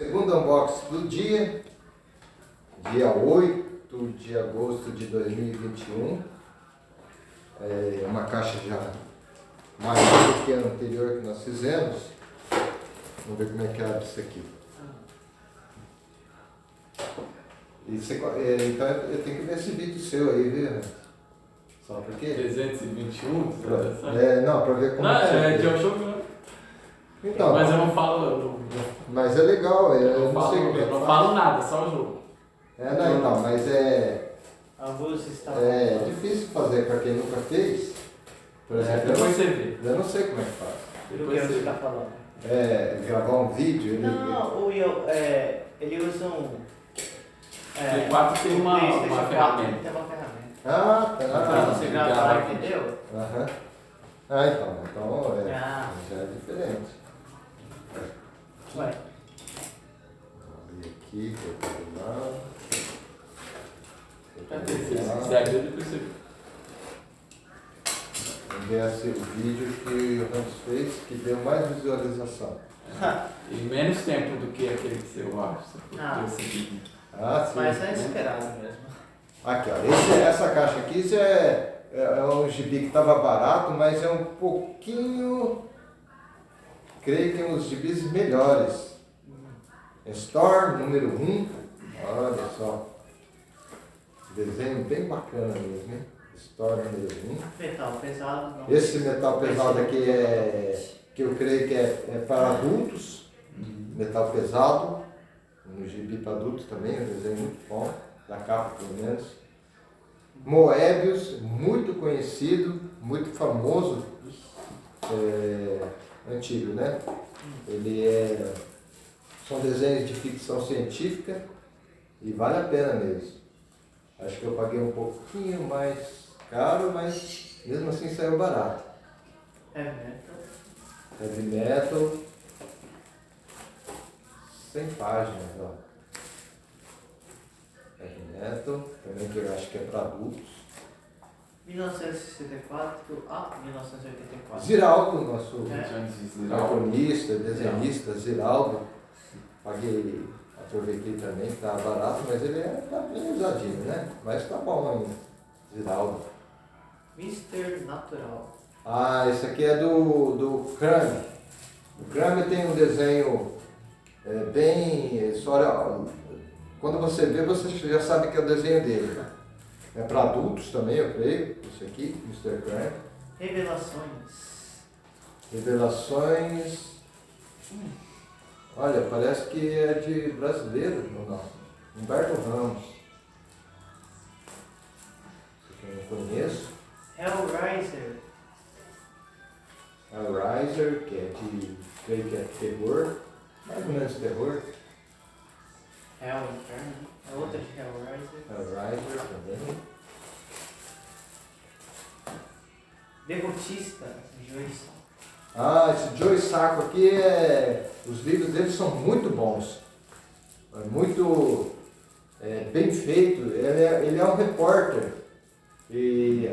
Segundo unboxing do dia 8 de agosto de 2021. É uma caixa já maior do que a anterior que nós fizemos. Vamos ver como é que abre isso aqui. Então eu tenho que ver esse vídeo seu aí, viu? Só porque... 321? Não, para ver como não, é. que eu jogo. Então, mas eu não falo. Mas é legal, eu não sei como é que não faz. falo nada, só o jogo. Não, então, mas A música está. é difícil fazer para quem nunca fez. Por exemplo, Depois você vê. eu não sei como é que faz. Do que Depois você você está falando? Gravar um vídeo, Não, ele usa um. Play 4 tem uma PlayStation 4 ferramenta. tem uma ferramenta. Ah, tá. Pra você gravar, gravar. entendeu? Aham. Então já é diferente. Vai. Abrir aqui, colocar lá. Se quiser abrir, depois você vê. Vamos ver o vídeo que o Ramos fez, que deu mais visualização. E menos tempo do que aquele que você acha. Ah. Sim. Ah, sim. Mas é esperado mesmo. Aqui, ó. Essa caixa aqui isso é um gibi que estava barato, mas é um pouquinho... Creio que tem uns gibis melhores. Storm número 1. Olha só. Desenho bem bacana mesmo, hein? Storm número 1. Metal pesado. Não. Esse metal pesado aqui que eu creio que é para adultos. Metal pesado. No gibi para adultos também, um desenho muito bom. Da capa pelo menos. Moebius, muito conhecido, muito famoso. Antigo, né? São desenhos de ficção científica e vale a pena mesmo. Acho que eu paguei um pouquinho mais caro, mas mesmo assim saiu barato. Heavy Metal. 100 páginas, ó. Heavy Metal, também que eu acho que é para adultos. 1964 a 1984. Ziraldo, nosso Ziraldo. cartunista, desenhista, Ziraldo. Aproveitei também, que estava barato, mas ele tá bem usadinho, né? Mas tá bom ainda. Ziraldo. Mr. Natural. Ah, esse aqui é do Crame. O Crame tem um desenho bem... Quando você vê, você já sabe que é o desenho dele. É para adultos também, eu creio. Esse aqui, Mr. Crame. Revelações. Olha, parece que é de brasileiro, não. Humberto Ramos. Esse aqui eu não conheço. Hellraiser, que é creio que é terror. Mais ou menos terror. Hell Inferno. É outra de Hellraiser. Hellraiser também. Debutista, Joyce. Esse Joe Sacco aqui os livros dele são muito bons. Muito bem feito. Ele é um repórter. E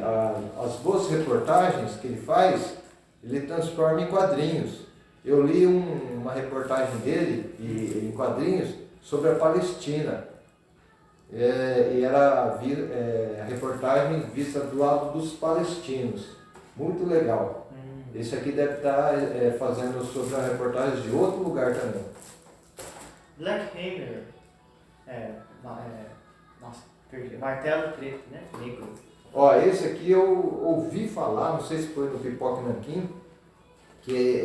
as boas reportagens que ele faz, ele transforma em quadrinhos. Eu li uma reportagem dele em quadrinhos sobre a Palestina. E era a reportagem vista do lado dos palestinos. Muito legal. Esse aqui deve estar fazendo sobre a reportagem de outro lugar também. Black Hammer. Nossa, perdi. Martelo preto, né? Negro. Ó, esse aqui eu ouvi falar, não sei se foi no Pipoca Nanquim, que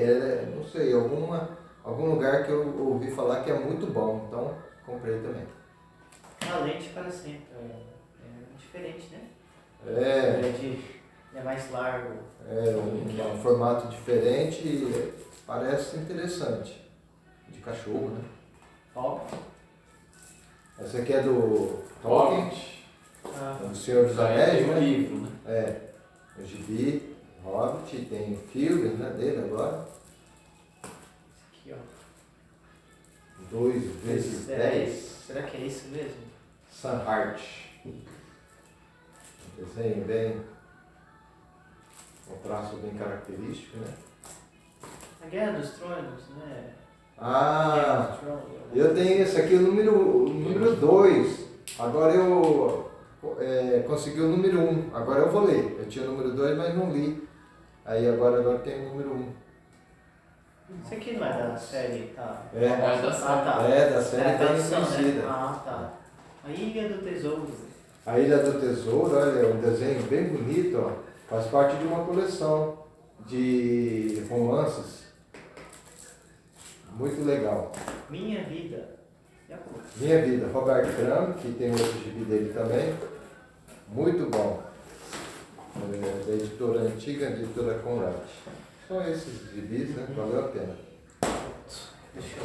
não sei, algum lugar que eu ouvi falar que é muito bom, então comprei também. A lente para sempre. É diferente, né? É mais largo. Um formato diferente e parece interessante. De cachorro, né? Hobbit. Essa aqui é do Tolkien, do Senhor dos Anéis, Tem um né? livro, né? O gibi, Hobbit, tem o filme, né, dele agora. Esse aqui, ó. 2 vezes 10. Será que é isso mesmo? Sunheart. Desenho bem... Um traço bem característico, né? A Guerra dos Tronos, né? Ah, Game of Thrones. eu tenho esse aqui, o número 2. Agora eu consegui o número 1. Agora eu vou ler. Eu tinha o número 2, mas não li. Aí agora tem o número 1. Isso aqui não é da série, tá? É. É da Ah, tá. É, da série bem tradução, né? conhecida. Ah, tá. A Ilha do Tesouro. A Ilha do Tesouro, olha, é um desenho bem bonito, ó. Faz parte de uma coleção de romances. Muito legal. Minha Vida. E a cor? Minha Vida, Roberto Crumb, que tem outro gibi dele também. Muito bom. Da editora antiga, editora Conrad. São esses gibis, né? Valeu a pena. Deixa eu